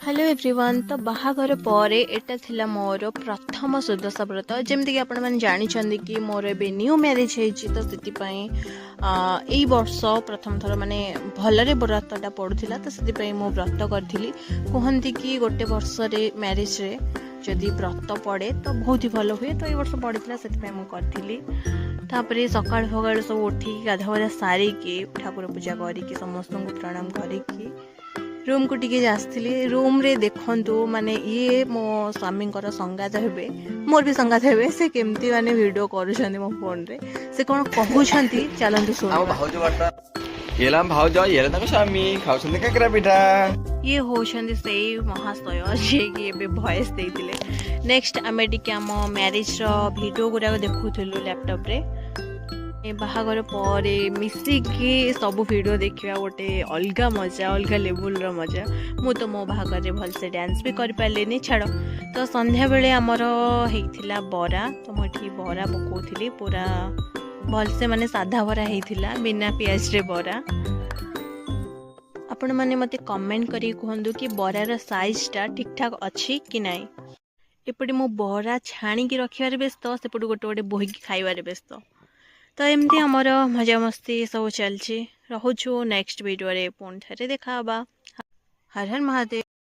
Hello everyone. तो बाहाघर पर एटा थिला मोर प्रथम सुदशा व्रत जमती कि आपण मैंने जानी कि मोर ए न्यू मैरिज होती तो से वर्ष प्रथम थर माने भलरे व्रतटा पड़ूला तो से मु व्रत करी कहती कि गोटे वर्ष मैरिज रे जदि व्रत पड़े तो बहुत ही भल हुए तो ये वर्ष पड़ा से करी तापर सका सका सब उठिक गाधा सारिकी ठाकुर पूजा करी समस्त को प्रणाम करी रूम को टिके आसती रूम रे देखंतु माने ये मो स्वामी संगात हे मोर भी संगात हे से केमती माने वीडियो करूछंती मो फोन रे से कोन कहउछंती चलंतु सुन ये होछंती से महाशय जे कि एबे वॉइस देतिले। नेक्स्ट आमे टिके आम मैरिज रो वीडियो गुरा देखुथलु लैपटॉप रे बाहागर पर मिसिकी सब वीडियो देखा गोटे अलग मजा अलग लेवल मजा मु तो मो बाहागर भलसे डांस भी कर पारे छाड़। तो संध्या बेले आमर होता बरा तो मुझे बरा पकाउली पूरा भलसे माने साधा बरा होता बिना पियाज रे बरा। आपण माने मते कमेंट करी कहंदु कि बरार साइजटा ठीक ठाक अच्छी कि नाई। एपटे मो बरा छाणी रखिबार व्यस्त सेपटे गोटे गोटे बोहिकी खाइबार व्यस्त। तो एमती आमर मजा मस्ती सब चलछि। रहुछु नेक्स्ट वीडियो रे पुणी थे देखा। हर हर महादेव।